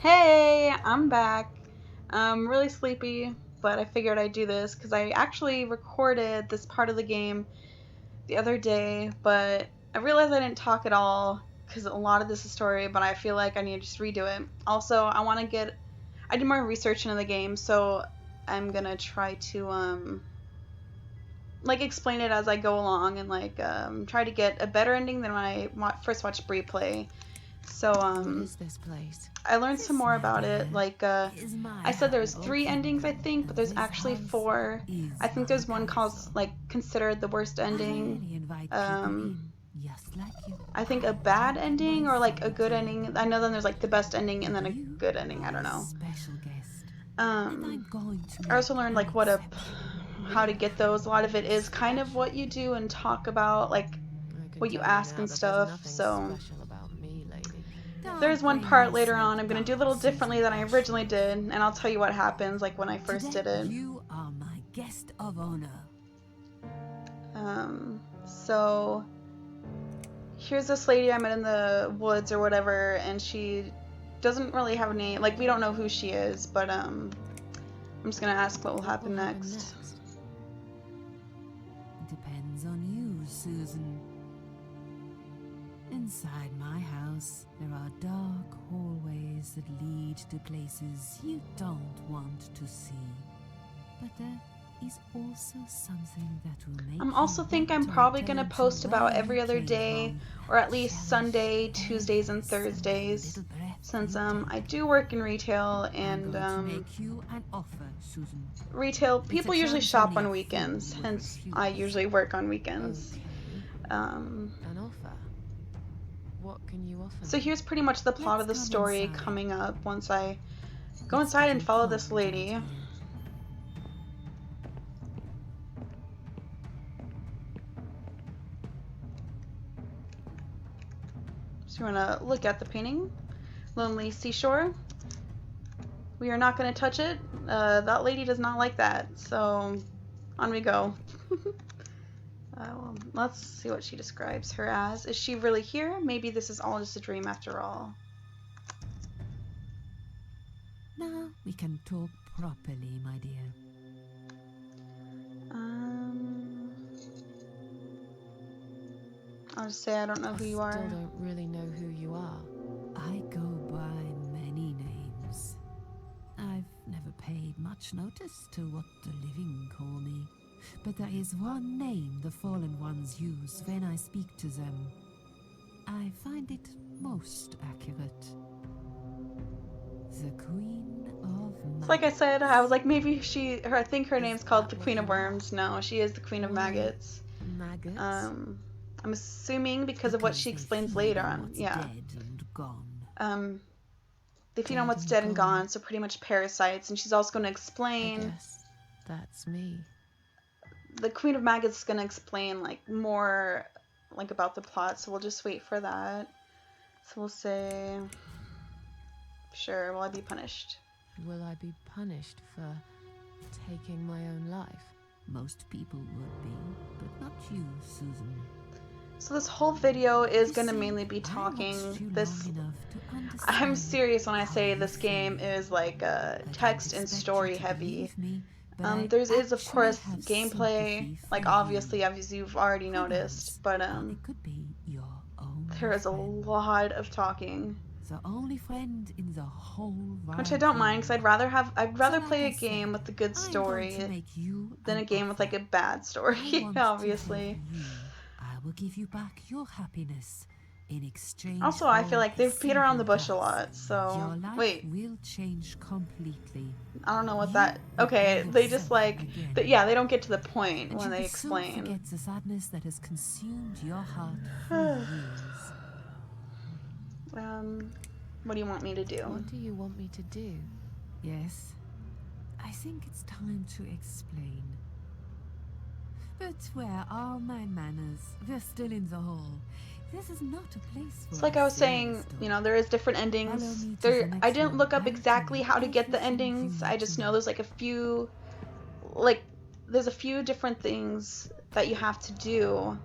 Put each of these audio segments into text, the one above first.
Hey, I'm back. I'm really sleepy, but I figured I'd do this because I actually recorded this part of the game the other day, but I realized I didn't talk at all because a lot of this is story, but I feel like I need to just redo it. Also, I did more research into the game, so I'm gonna try to, like explain it as I go along and try to get a better ending than when I first watched Bree play. So, What is this place? I learned some This, more my about it. dear, is my I said there was humble 3 endings, I kingdom, think, but and there's this actually house 4. I is think my there's one called castle. considered the worst I ending. rarely invite people Um, in, just like you. I think a I bad keep ending my or like a good solitude, ending. I know then there's like the best ending and but then a you good ending. I are don't a know. special guest, and Um, I'm going to I make also learned an like exception. how to get those. A lot of it is kind of what you do and talk about, like I can what you tell you ask now and that there's stuff. nothing So special about me, lady. there's Don't one bring part later yourself on I'm gonna do a down, little differently Susan than I Ashley. originally did, and I'll tell you what happens like when I first Today, did it. you are my guest of honor. So here's this lady I met in the woods or whatever, and she doesn't really have any, like, we don't know who she is, but I'm just gonna ask what will What will happen happen next. next? Depends on you, Susan. Inside my house, there are dark hallways that lead to places you don't want to see. But there is also something that will make I'm you also think want I'm to probably gonna return to post where about you every other came day, from or at and least cherish Sunday, Tuesdays, every and single Thursdays, little breath since you I take. do work in retail, I'm and going to make you an offer, Susan. retail It's a people usually chance shop only on a fool weekends, would hence refuse. I usually work on weekends. Okay, Um, an offer. What can you offer so me? here's pretty much the plot Let's of the come story inside. coming up once I go It's inside and getting follow this cold out lady. here. So you want to look at the painting, Lonely Seashore. We are not going to touch it. That lady does not like that. So on we go. Well, let's see what she describes her as. Is she really here? Maybe this is all just a dream after all. Now we can talk properly, my dear. Um, I'll just say I don't know I who you still are. don't really know who you are. I go by many names. I've never paid much notice to what the living call me, but there is one name the fallen ones use when I speak to them. I find it most accurate. The Queen of It's like I Maggots. said, I was like, maybe I think her Is name's called that the what Queen of you are? Worms. No, she is the Queen of Why Maggots. maggots? Um, I'm assuming because of what Because she they explains feed later on on. what's Yeah. dead and gone. Um, they feed on Dead what's and dead and gone. gone, so pretty much parasites. And she's also going to I explain, guess that's me. the Queen of Maggots is going to explain like more like about the plot, so we'll just wait for that. So we'll say, sure, will I be punished? Will I be punished for taking my own life? Most people would be, but not you, Susan. So this whole video is You going to see, mainly be I watched talking you long this. enough to I'm understand serious when I how say you this game feel. is like I don't text and expect you story to heavy. believe me, but I There is of actually course have gameplay, sympathy for like you. obviously as you've already Who noticed, knows? but It could be your there only is a friend. lot of talking, The only friend in the whole which I wide don't mind because world. I'd So rather like play a I said, game with a good I'm going to story make you than a an game with offer. like a bad I story, want to help obviously. you. I will give you back your happiness in exchange Also, I feel for like a they've beat around simple the bush a task. lot, so Your life wait, will change completely. I don't know what You that. will be Okay, they just yourself like, again. yeah, they don't get to the point And when you they will soon explain. forget the sadness that has consumed your heart for years. What do you want me to do? What do you want me to do? Yes, I think it's time to explain. But where are my manners? We're still in the hall. This is not a place for It's like a I was serious saying, talk. there is different Follow endings. me to the There, I next didn't room. look up I'll tell exactly you how to get the everything you endings. I need to just know know. there's like a few, like, there's a few different things that you have to do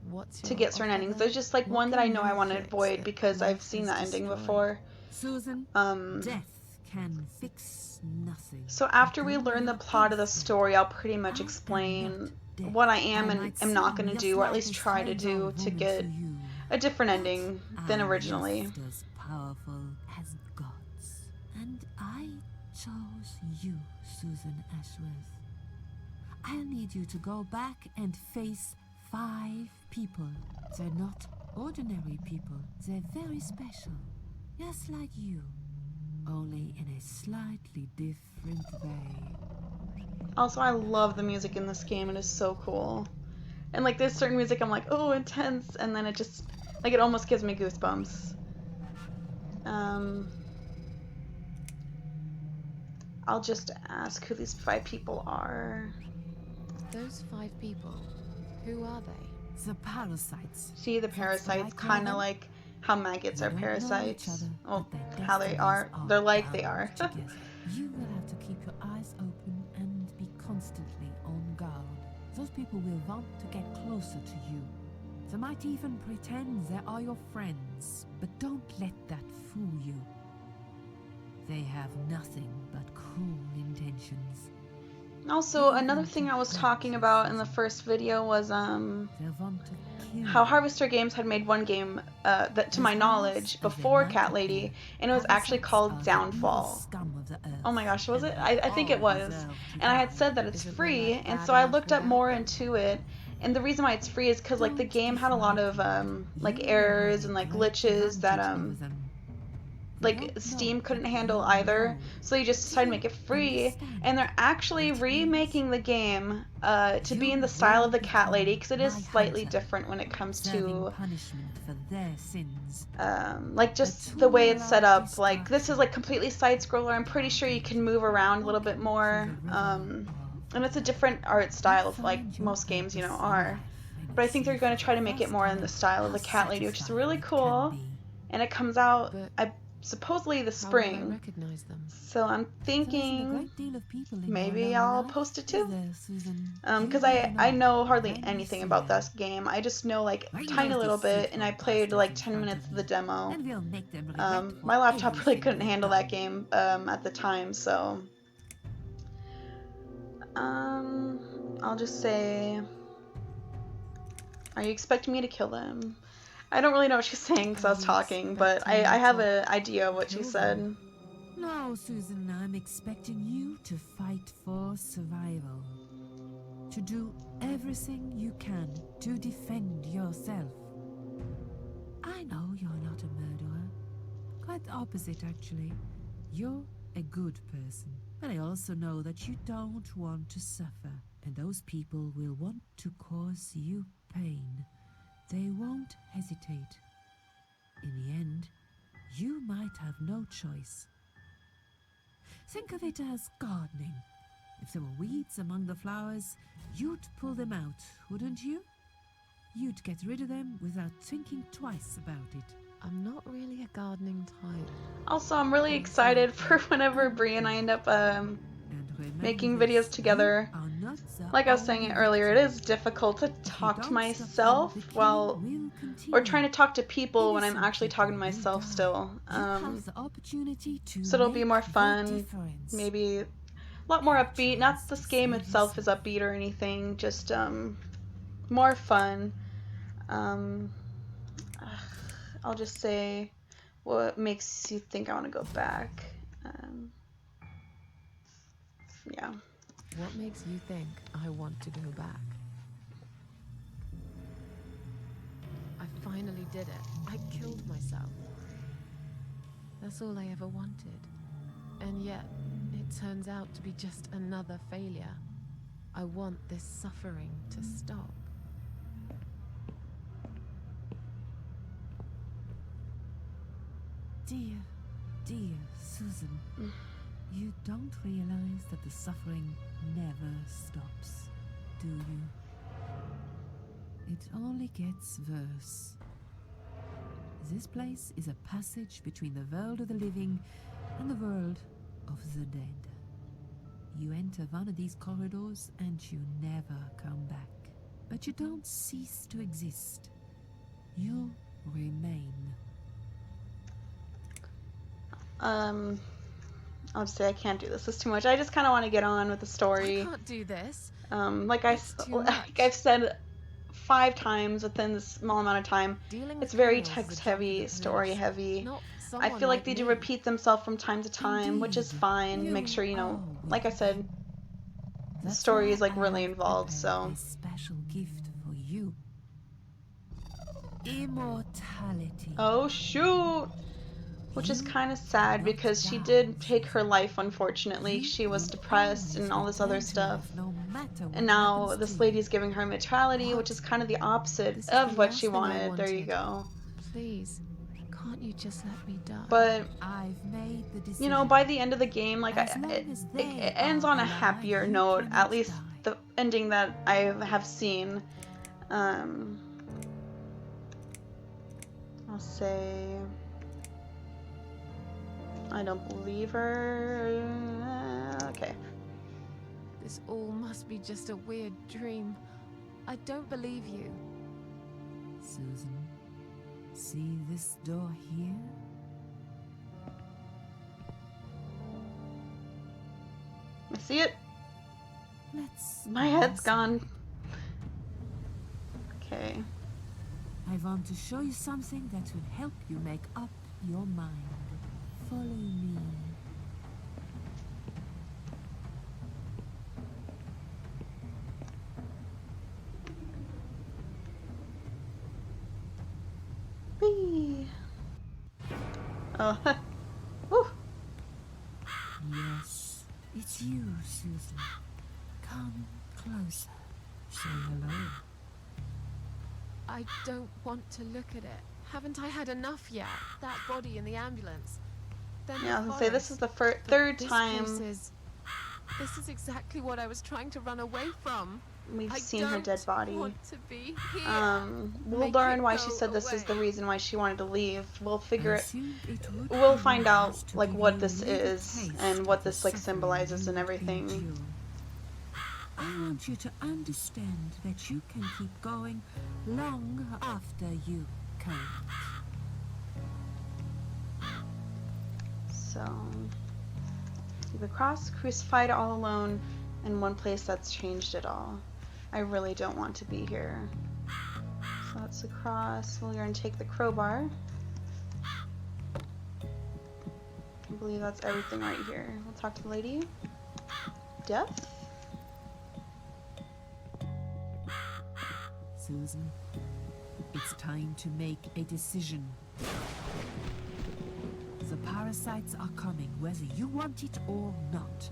What's to your get certain offer endings. then? There's just like What one that I can know I you want to fix avoid that because I've life seen has that ending destroyed? before. Susan, Um, death can fix nothing. so But after we when learn we the are plot of the innocent, story, I'll pretty much I am not explain death. what I am By and my am not sin, going to your do, or at flight least is try to held, do old to woman, get for you. a different But ending I than am originally. just as powerful as gods. And I chose you, Susan Ashworth. I'll need you to go back and face 5 people. They're not ordinary people. They're very special. Just like you. Only in a slightly different way. Also, I love the music in this game. It is so cool. And like there's certain music I'm like, oh, intense, and then it just like it almost gives me goosebumps. I'll just ask who these 5 people are. Those 5 people, who are they? The parasites. See, the That's what I parasites, call kind of them. like how maggots They are don't know each parasites. other, Well, but their how they destinies are. They're like they bound are. together. You will have to keep your eyes open and be constantly on guard. Those people will want to get closer to you. They might even pretend they are your friends, but don't let that fool you. They have nothing but cruel intentions. Also, another thing I was talking about in the first video was They want to kill how you. Harvester Games had made one game that, to my knowledge, before Cat Lady, and it was actually called Downfall. Oh my gosh, was it? I think it was. And I had said that it's Isn't my free, life and bad so I enough looked up without more them? into it. And the reason why it's free is because like the game had a lot of like errors and like glitches that like Steam couldn't handle either, so they just decided to make it free. And they're actually remaking the game to be in the style of the Cat Lady, because it is slightly different when it comes to punishment for their sins. like just the way it's set up. Like this is like completely side scroller. I'm pretty sure you can move around a little bit more, and it's a different art style of like most games, you know, are. But I think they're going to try to make it more in the style of the Cat Lady, which is really cool. And it comes out, But supposedly the how will I spring. recognize them? So I'm thinking maybe I'll post it too. Because I know hardly anything about this game. I just know like a tiny little bit, and I played like 10 minutes of the demo. My laptop really couldn't handle that game at the time, so I'll just say, are you expecting me to kill them? I don't really know what she's saying because I Are was you talking, but I expecting me have to an idea of what she kill said. them? No, Susan, I'm expecting you to fight for survival. To do everything you can to defend yourself. I know you're not a murderer. Quite the opposite, actually. You're a good person. But I also know that you don't want to suffer. And those people will want to cause you pain. They won't hesitate. In the end, you might have no choice. Think of it as gardening. If there were weeds among the flowers, you'd pull them out, wouldn't you? You'd get rid of them without thinking twice about it. I'm not really a gardening type. Also, I'm really excited for whenever Bree and I end up making videos together. Like I was saying it earlier, it is difficult to talk to myself while, or trying to talk to people when I'm actually talking to myself still. So it'll be more fun, maybe a lot more upbeat. Not that this game itself is upbeat or anything, just more fun. I'll just say, what makes you think I want to go back? Yeah. What makes you think I want to go back? I finally did it. I killed myself. That's all I ever wanted. And yet, it turns out to be just another failure. I want this suffering to stop. Dear Susan, you don't realize that the suffering never stops, do you? It only gets worse. This place is a passage between the world of the living and the world of the dead. You enter one of these corridors and you never come back. But you don't cease to exist. You remain. Obviously I can't do this. This is too much. I just kind of want to get on with the I story. can't do this. Like It's too like much. I've said 5 times within this small amount of time, Dealing it's with very criminals is a text job for the heavy, story police, heavy. not I someone feel like like they do me. repeat themselves from time to time, which is Indeed, fine. Make you sure, you know, are like I weak. said, the That's story why is like really I've involved, prepared so. a special gift for you. Immortality. Oh shoot! Which is You kind of sad cannot because she die, did take her Susan. life, unfortunately. You She was will depressed always and all this other return to stuff. life, no matter And what now happens to this you. lady's giving her immortality, which What? is kind of the opposite This is the of what she last thing I wanted. There you wanted. go. Please, can't you just let me die? But, I've made the decision. you know, by the end of the game, like, As long as it they ends are on a alive, happier you note, cannot at least die. the ending that I have seen. I'll say I don't believe her. Okay. This all must be just a weird dream. I don't believe you. Susan, see this door here? I see it. Let's My go head's inside. gone. Okay. I want to show you something that will help you make up your mind. Follow me. Whee. Oh. Woo. Yes, it's you, Susan. Come closer. Say hello. I don't want to look at it. Haven't I had enough yet? That body in the ambulance. Then Yeah, I the was gonna say this forest. is the But third this time place this is exactly what I was trying to run away from. we've I seen her don't dead body. want to be here. We'll Make learn it why go she said this is the away. reason why she wanted to leave. We'll figure I it. assumed it would We'll be find out wise to like give what you this a little is taste and of what the this like suffering symbolizes you and everything. endure. I want you to understand that you can keep going long after you can't. So, the cross, crucified all alone, in one place that's changed it all. I really don't want to be here. So that's the cross. We're going to take the crowbar. I believe that's everything right here. We'll talk to the lady. Death? Susan, it's time to make a decision. The parasites are coming, whether you want it or not.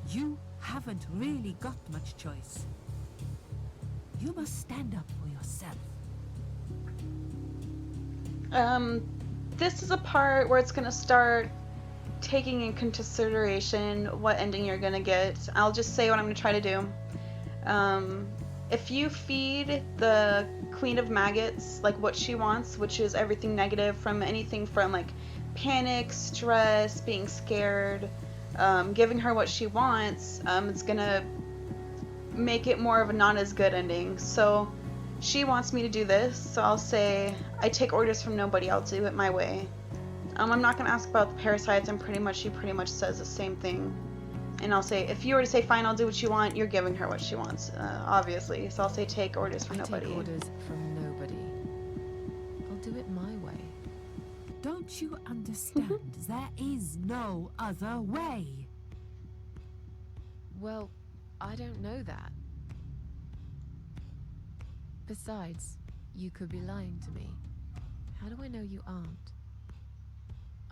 You haven't really got much choice. You must stand up for yourself. This is a part where it's gonna start taking in consideration what ending you're gonna get. I'll just say what I'm gonna try to do. If you feed the Queen of Maggots like what she wants, which is everything negative, from anything from like panic, stress, being scared, giving her what she wants, it's gonna make it more of a not as good ending. So she wants me to do this, so I'll say I take orders from nobody. I'll do it my way. I'm not gonna ask about the parasites, and she pretty much says the same thing. And I'll say, if you were to say, fine, I'll do what you want, you're giving her what she wants, obviously. So I'll say, take orders from nobody. Take orders from nobody. I'll do it my way. Don't you understand? There is no other way. Well, I don't know that. Besides, you could be lying to me. How do I know you aren't?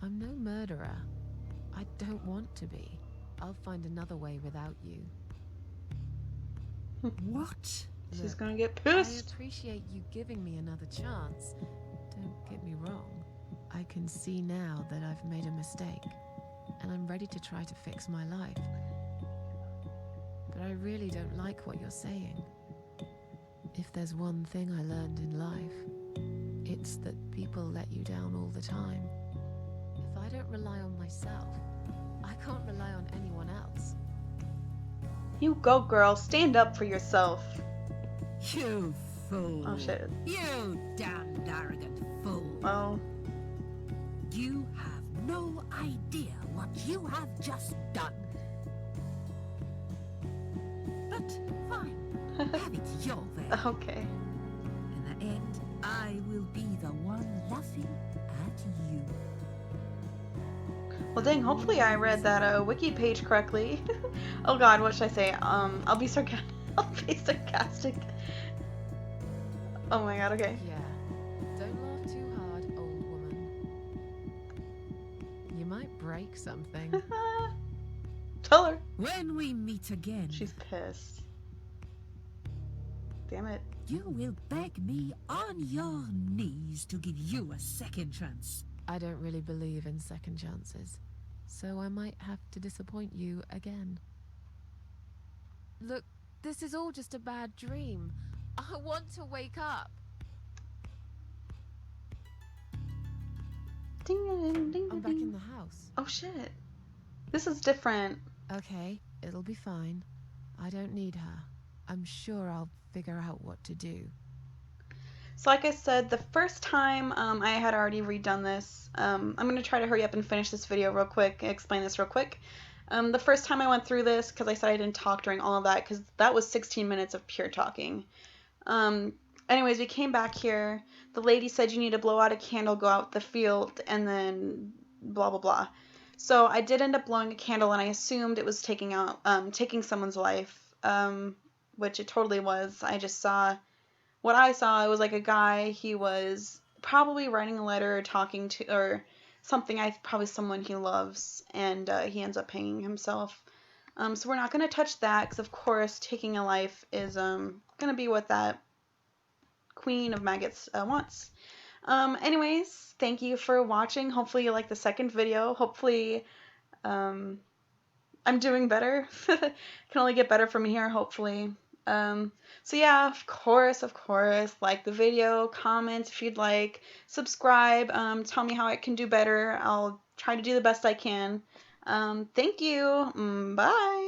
I'm no murderer. I don't want to be. I'll find another way without you. What? She's Look, gonna get I pissed. appreciate you giving me another chance. Don't get me wrong. I can see now that I've made a mistake, and I'm ready to try to fix my life. But I really don't like what you're saying. If there's one thing I learned in life, it's that people let you down all the time. If I don't rely on myself, I can't rely on anyone else. You go, girl. Stand up for yourself. You fool. Oh, shit. You damned arrogant fool. Oh. You have no idea what you have just done. But fine, have it your way. Okay. In the end, I will be the one laughing at you. Well, dang, hopefully I read that wiki page correctly. Oh god, what should I say? I'll be sarcastic. I'll be sarcastic. Oh my god, okay. Yeah. Don't laugh too hard, old woman. You might break something. Tell her. When we meet again, She's pissed. Damn it. you will beg me on your knees to give you a second chance. I don't really believe in second chances, so I might have to disappoint you again. Look, this is all just a bad dream. I want to wake up. Ding ding ding. I'm back in the house. Oh shit. This is different. Okay, it'll be fine. I don't need her. I'm sure I'll figure out what to do. So like I said, the first time I had already redone this. I'm going to try to hurry up and finish this video real quick, explain this real quick. The first time I went through this, because I said I didn't talk during all of that, because that was 16 minutes of pure talking. Anyways, we came back here. The lady said you need to blow out a candle, go out the field, and then blah, blah, blah. So I did end up blowing a candle, and I assumed it was taking someone's life, which it totally was. I just saw... What I saw, it was like a guy, he was probably writing a letter or talking to, or something, probably someone he loves, and he ends up hanging himself. So we're not going to touch that, because of course taking a life is going to be what that queen of maggots wants. Anyways, thank you for watching. Hopefully you like the second video. Hopefully I'm doing better. Can only get better from here, hopefully. So yeah, of course, like the video, comment if you'd like, subscribe, tell me how I can do better. I'll try to do the best I can. Thank you. Bye.